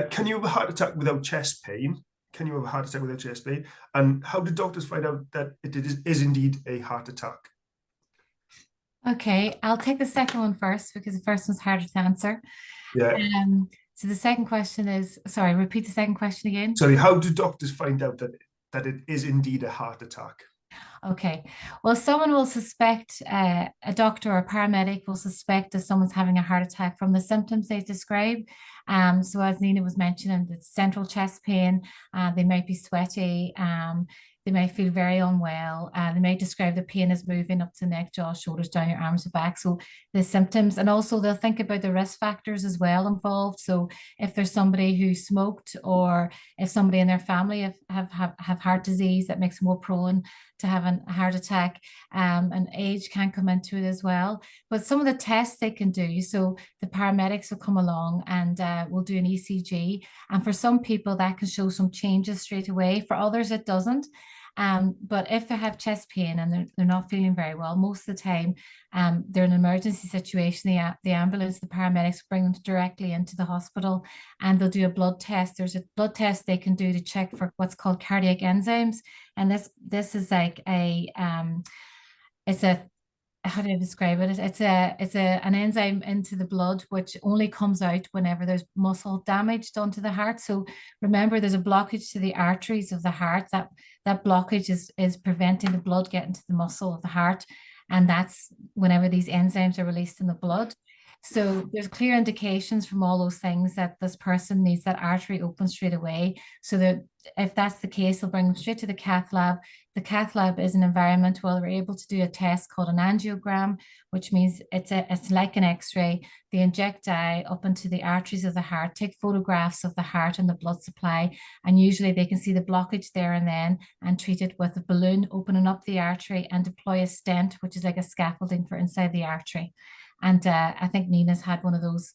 can you have a heart attack without chest pain? Can you have a heart attack without chest pain? And how did doctors find out that it is indeed a heart attack? Okay, I'll take the second one first because the first one's harder to answer. Yeah. So the second question is, sorry, repeat the second question again. Sorry, how do doctors find out that it is indeed a heart attack? Okay, well, someone will suspect, a doctor or a paramedic will suspect that someone's having a heart attack from the symptoms they describe. So as Neena was mentioning, it's central chest pain, they might be sweaty, they might feel very unwell, they might describe the pain as moving up to the neck, jaw, shoulders, down your arms and back. So the symptoms, and also they'll think about the risk factors as well involved. So if there's somebody who smoked, or if somebody in their family have heart disease, that makes them more prone to have a heart attack, and age can come into it as well. But some of the tests they can do, so the paramedics will come along and will do an ECG, and for some people that can show some changes straight away. For others it doesn't. But if they have chest pain and they're not feeling very well, most of the time they're in an emergency situation, the ambulance, the paramedics bring them directly into the hospital, and they'll do a blood test. There's a blood test they can do to check for what's called cardiac enzymes, and this is like it's a, how do I describe it? It's an enzyme into the blood which only comes out whenever there's muscle damage done to the heart. So remember, there's a blockage to the arteries of the heart. That blockage is preventing the blood getting to the muscle of the heart, and that's whenever these enzymes are released in the blood. So there's clear indications from all those things that this person needs that artery open straight away. So that if that's the case, they'll bring them straight to the cath lab. The cath lab is an environment where we're able to do a test called an angiogram, which means it's like an X-ray. They inject dye up into the arteries of the heart, take photographs of the heart and the blood supply, and usually they can see the blockage there and then, and treat it with a balloon opening up the artery, and deploy a stent, which is like a scaffolding for inside the artery. And I think Neena's had one of those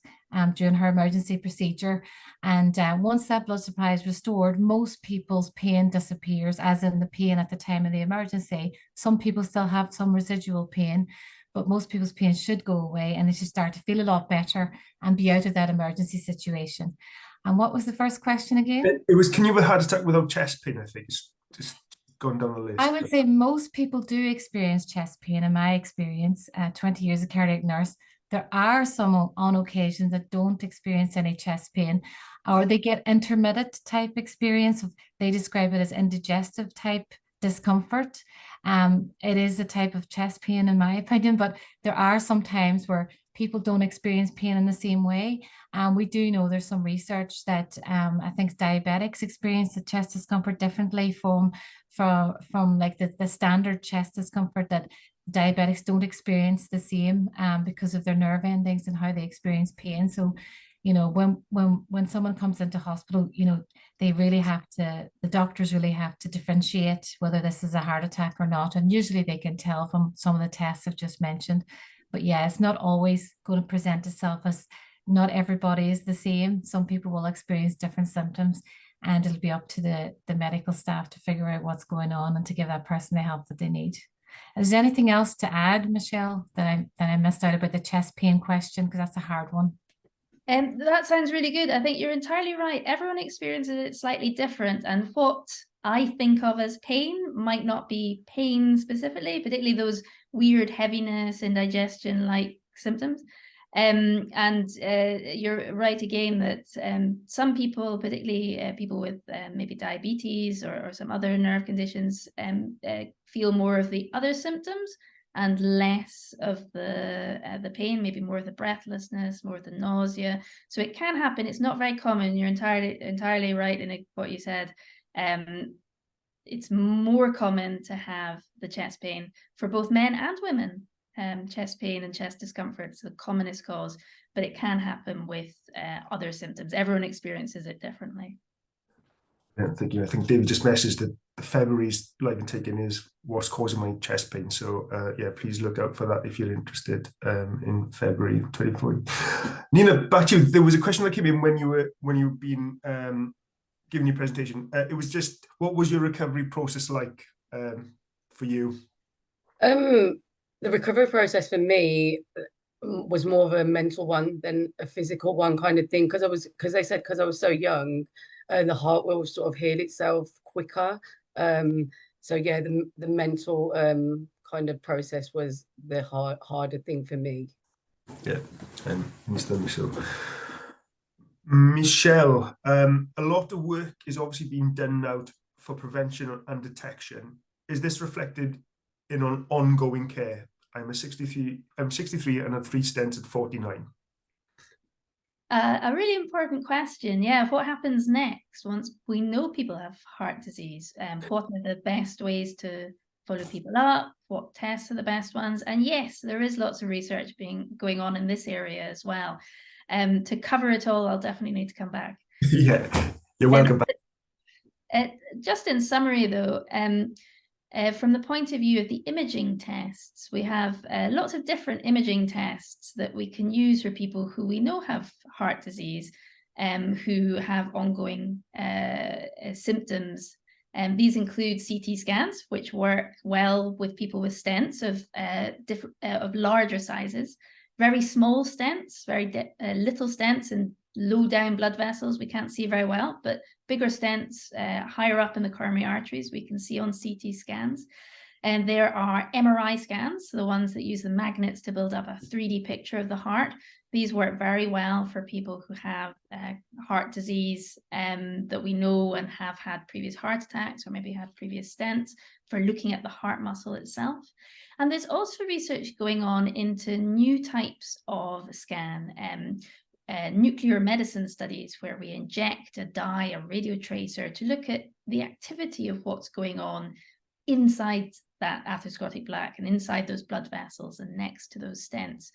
during her emergency procedure. And once that blood supply is restored, most people's pain disappears, as in the pain at the time of the emergency. Some people still have some residual pain, but most people's pain should go away, and they should start to feel a lot better and be out of that emergency situation. And what was the first question again? It was, can you have a heart attack without chest pain? I think it's just gone down the list. I would say most people do experience chest pain. In my experience, 20 years of cardiac nurse, there are some on occasions that don't experience any chest pain, or they get intermittent type experience. They describe it as indigestive type discomfort. It is a type of chest pain in my opinion, but there are some times where people don't experience pain in the same way. We do know there's some research that I think diabetics experience the chest discomfort differently from like the standard chest discomfort, that diabetics don't experience the same because of their nerve endings and how they experience pain. So, you know, when someone comes into hospital, you know, the doctors really have to differentiate whether this is a heart attack or not. And usually they can tell from some of the tests I've just mentioned. But yeah, it's not always going to present itself as, not everybody is the same. Some people will experience different symptoms, and it'll be up to the medical staff to figure out what's going on and to give that person the help that they need. Is there anything else to add, Michelle, that I missed out about the chest pain question? Because that's a hard one. That sounds really good. I think you're entirely right. Everyone experiences it slightly different, and what I think of as pain might not be pain specifically, particularly those weird heaviness, indigestion like symptoms. And you're right again that some people, particularly people with maybe diabetes or some other nerve conditions, feel more of the other symptoms and less of the pain, maybe more of the breathlessness, more of the nausea. So it can happen. It's not very common. You're entirely right in what you said. it's more common to have the chest pain for both men and women. Chest pain and chest discomfort is the commonest cause, but it can happen with other symptoms. Everyone experiences it differently. Yeah, thank you. I think David just messaged that the February's live taking is what's causing my chest pain. So yeah, please look out for that if you're interested in February 2040. Neena, back to you. There was a question that came in when you were being giving your presentation. It was just, what was your recovery process like for you? The recovery process for me was more of a mental one than a physical one kind of thing, because I was so young, and the heart will sort of heal itself quicker. So yeah, the mental kind of process was the harder thing for me. Yeah, and Mr. Michelle. Michelle, a lot of work is obviously being done now for prevention and detection. Is this reflected in ongoing care? I'm 63 and had 3 stents at 49. A really important question. Yeah, what happens next once we know people have heart disease? What are the best ways to follow people up? What tests are the best ones? And yes, there is lots of research going on in this area as well. To cover it all, I'll definitely need to come back. Yeah, you're welcome back. Just in summary, though, from the point of view of the imaging tests, we have lots of different imaging tests that we can use for people who we know have heart disease, who have ongoing symptoms. These include CT scans, which work well with people with stents of larger sizes, very small stents, very little stents and low down blood vessels we can't see very well, but bigger stents higher up in the coronary arteries we can see on CT scans. And there are MRI scans, the ones that use the magnets to build up a 3D picture of the heart. These work very well for people who have heart disease that we know and have had previous heart attacks or maybe had previous stents, for looking at the heart muscle itself. And there's also research going on into new types of scan, nuclear medicine studies where we inject a dye, a radio tracer, to look at the activity of what's going on inside that atherosclerotic plaque and inside those blood vessels and next to those stents,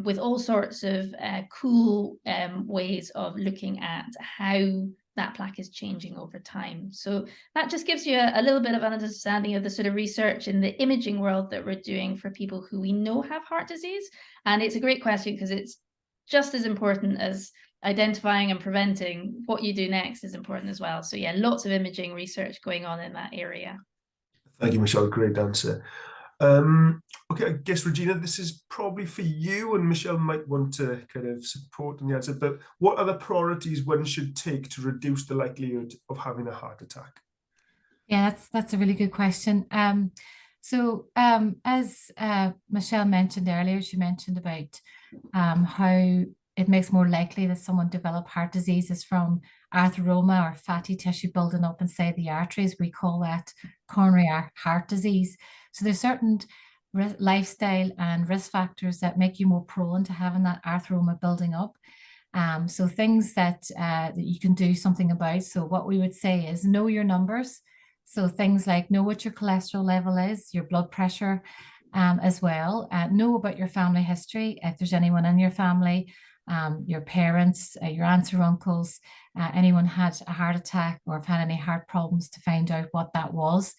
with all sorts of cool ways of looking at how that plaque is changing over time. So that just gives you a little bit of an understanding of the sort of research in the imaging world that we're doing for people who we know have heart disease. And it's a great question because it's just as important as identifying and preventing. What you do next is important as well. So yeah, lots of imaging research going on in that area. Thank you, Michelle. Great answer. Okay, I guess, Regina, this is probably for you, and Michelle might want to kind of support in the answer, but what are the priorities one should take to reduce the likelihood of having a heart attack? Yeah, that's a really good question. So as Michelle mentioned earlier, she mentioned about how it makes more likely that someone develop heart diseases from atheroma or fatty tissue building up inside the arteries. We call that coronary heart disease. So there's certain lifestyle and risk factors that make you more prone to having that atheroma building up. So things that you can do something about. So what we would say is know your numbers. So things like know what your cholesterol level is, your blood pressure as well. Know about your family history, if there's anyone in your family, your parents, your aunts or uncles, anyone had a heart attack or have had any heart problems, to find out what that was.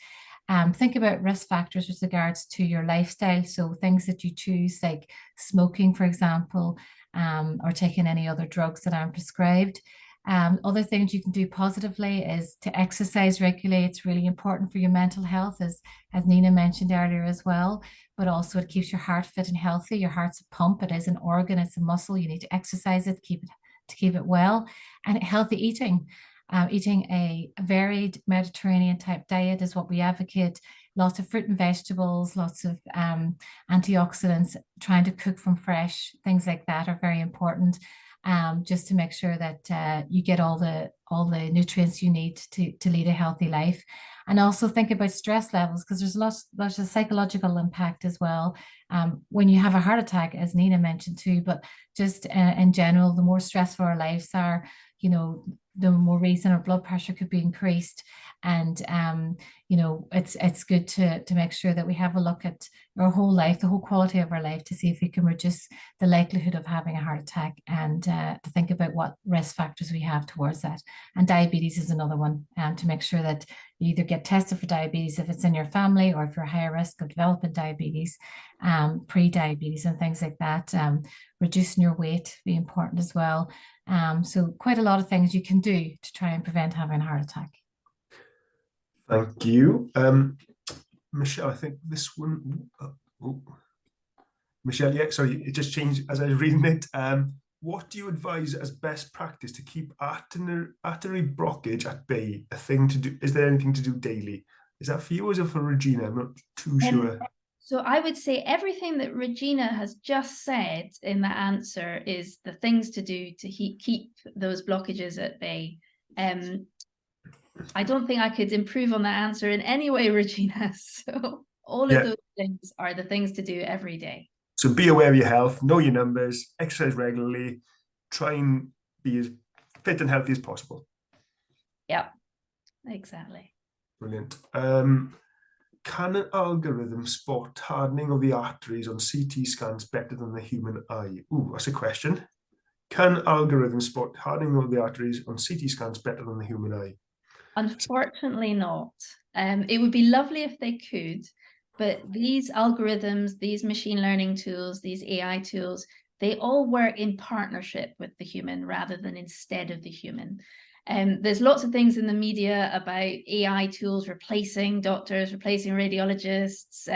Think about risk factors with regards to your lifestyle. So things that you choose, like smoking, for example, or taking any other drugs that aren't prescribed. Other things you can do positively is to exercise regularly. It's really important for your mental health, as Neena mentioned earlier as well, but also it keeps your heart fit and healthy. Your heart's a pump, it is an organ, it's a muscle. You need to exercise it, to keep it well. And healthy eating. Eating a varied Mediterranean type diet is what we advocate. Lots of fruit and vegetables, lots of antioxidants, trying to cook from fresh, things like that are very important. Just to make sure that you get all the nutrients you need to lead a healthy life. And also think about stress levels, because there's lots of psychological impact as well when you have a heart attack, as Neena mentioned too, but just in general, the more stressful our lives are, the more reason our blood pressure could be increased. And you know, it's good to make sure that we have a look at our whole life, the whole quality of our life, to see if we can reduce the likelihood of having a heart attack, and to think about what risk factors we have towards that. And diabetes is another one, to make sure that you either get tested for diabetes if it's in your family, or if you're higher risk of developing diabetes, pre-diabetes and things like that. Reducing your weight be important as well. So quite a lot of things you can do to try and prevent having a heart attack. Thank you. Michelle, I think this one, Michelle, yeah, sorry, it just changed as I was reading it. What do you advise as best practice to keep artery blockage at bay? A thing to do? Is there anything to do daily? Is that for you, or is it for Regina? I'm not too sure. So I would say everything that Regina has just said in that answer is the things to do to keep those blockages at bay. I don't think I could improve on that answer in any way, Regina. So all of those things are the things to do every day. So be aware of your health, know your numbers, exercise regularly, try and be as fit and healthy as possible. Yep, exactly. Brilliant. Can an algorithm spot hardening of the arteries on CT scans better than the human eye? Ooh, that's a question. Can algorithms spot hardening of the arteries on CT scans better than the human eye? Unfortunately not. It would be lovely if they could, but these algorithms, these machine learning tools, these AI tools, they all work in partnership with the human rather than instead of the human. There's lots of things in the media about AI tools replacing doctors, replacing radiologists.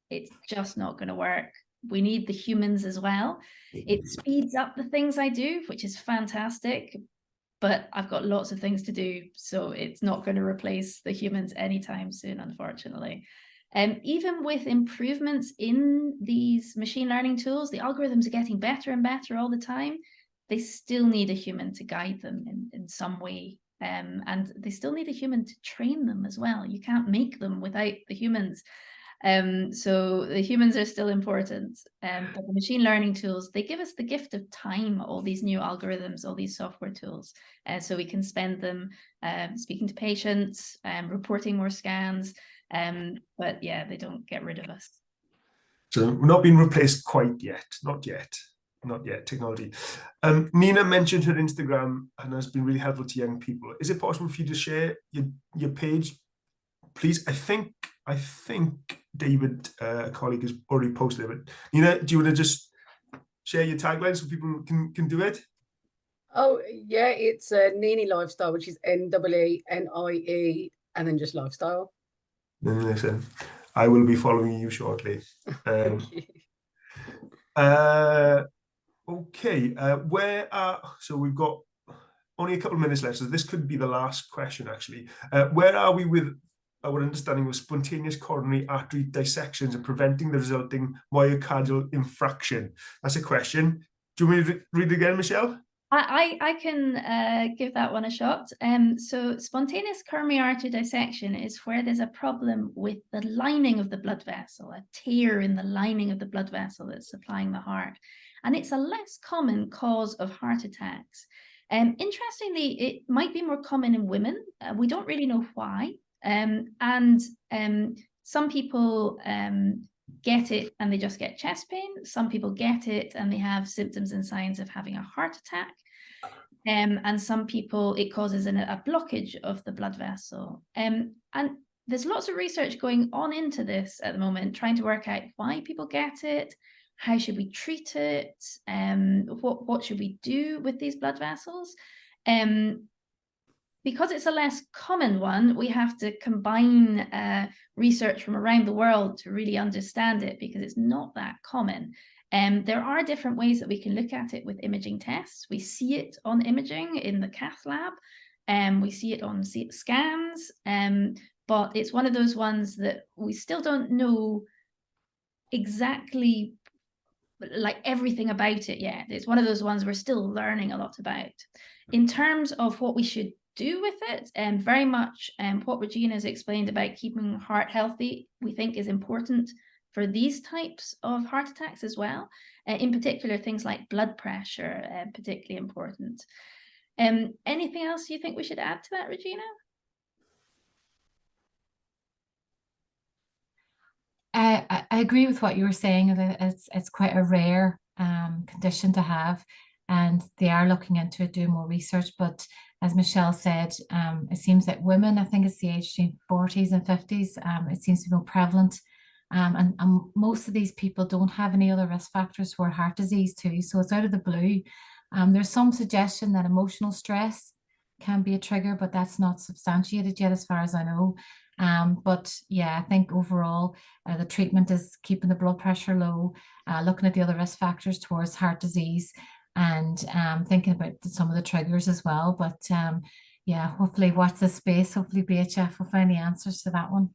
It's just not going to work. We need the humans as well. It speeds up the things I do, which is fantastic, but I've got lots of things to do, so it's not going to replace the humans anytime soon, unfortunately. Even with improvements in these machine learning tools, the algorithms are getting better and better all the time. They still need a human to guide them in some way. And they still need a human to train them as well. You can't make them without the humans. So the humans are still important. But the machine learning tools, they give us the gift of time, all these new algorithms, all these software tools. So we can spend them speaking to patients, reporting more scans. But yeah, they don't get rid of us. So we're not being replaced quite yet, not yet. Not yet, technology. Neena mentioned her Instagram and has been really helpful to young people. Is it possible for you to share your page, please? I think David, a colleague, has already posted it. But Neena, do you want to just share your tagline so people can do it? Oh yeah, it's Neena Lifestyle, which is NEENIE and then just lifestyle. Listen, I will be following you shortly. Thank you. Okay, so we've got only a couple of minutes left, so this could be the last question actually. Where are we with our understanding of spontaneous coronary artery dissections and preventing the resulting myocardial infarction? That's a question. Do you want me to read it again, Michelle? I can give that one a shot. So spontaneous coronary artery dissection is where there's a problem with the lining of the blood vessel, a tear in the lining of the blood vessel that's supplying the heart. And it's a less common cause of heart attacks. Interestingly, it might be more common in women. We don't really know why. Some people get it and they just get chest pain. Some people get it and they have symptoms and signs of having a heart attack. And some people, it causes a blockage of the blood vessel. And there's lots of research going on into this at the moment, trying to work out why people get it, how should we treat it, what should we do with these blood vessels. Because it's a less common one, we have to combine research from around the world to really understand it, because it's not that common. There are different ways that we can look at it with imaging tests. We see it on imaging in the cath lab, we see it on scans, but it's one of those ones that we still don't know exactly like everything about it yet. It's one of those ones we're still learning a lot about. In terms of what we should do with it, and very much what Regina has explained about keeping heart healthy, we think is important for these types of heart attacks as well. In particular, things like blood pressure, particularly important. Anything else you think we should add to that, Regina? I agree with what you were saying. That it's quite a rare condition to have, and they are looking into it, doing more research. But as Michelle said, it seems that women, I think it's the age between 40s and 50s, it seems to be more prevalent. And most of these people don't have any other risk factors for heart disease too. So it's out of the blue. There's some suggestion that emotional stress can be a trigger, but that's not substantiated yet as far as I know. But yeah, I think overall the treatment is keeping the blood pressure low, looking at the other risk factors towards heart disease, and thinking about some of the triggers as well. But yeah, hopefully watch this space. Hopefully BHF will find the answers to that one.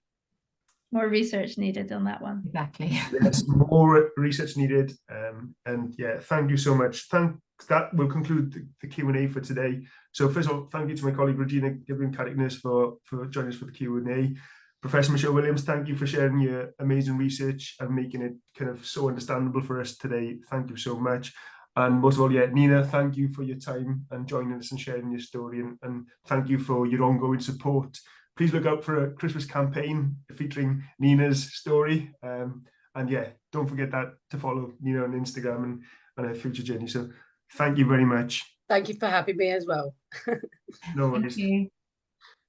More research needed on that one. Exactly. Yes, more research needed. And yeah, thank you so much. That will conclude the Q&A for today. So first of all, thank you to my colleague Regina Gibbon-Carrickness for joining us for the Q&A. Professor Michelle Williams, thank you for sharing your amazing research and making it kind of so understandable for us today. Thank you so much. And most of all, yeah, Neena, thank you for your time and joining us and sharing your story. And thank you for your ongoing support. Please look out for a Christmas campaign featuring Neena's story. And yeah, don't forget that to follow Neena on Instagram and her future journey. So thank you very much. Thank you for having me as well. No worries. Thank you.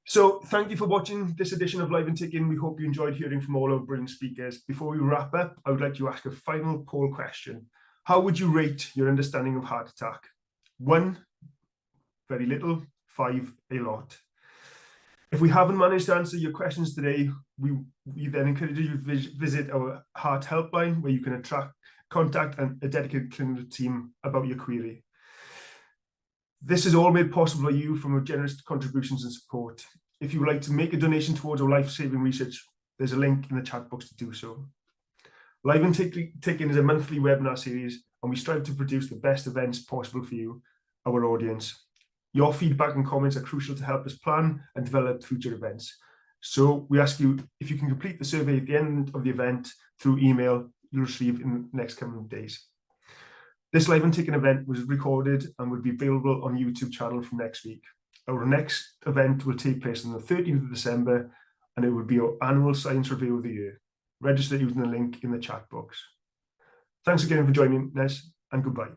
So thank you for watching this edition of Live and Ticking. We hope you enjoyed hearing from all our brilliant speakers. Before we wrap up, I would like to ask a final poll question. How would you rate your understanding of heart attack? 1, very little. 5, a lot. If we haven't managed to answer your questions today, we then encourage you to visit our Heart Helpline, where you can contact a dedicated clinical team about your query. This is all made possible by you from your generous contributions and support. If you would like to make a donation towards our life-saving research, there's a link in the chat box to do so. Live and Ticking is a monthly webinar series, and we strive to produce the best events possible for you, our audience. Your feedback and comments are crucial to help us plan and develop future events. So we ask you, if you can complete the survey at the end of the event through email, you'll receive in the next coming days. This Live and Ticking event was recorded and will be available on YouTube channel from next week. Our next event will take place on the 13th of December, and it will be our annual science review of the year. Register using the link in the chat box. Thanks again for joining us, and goodbye.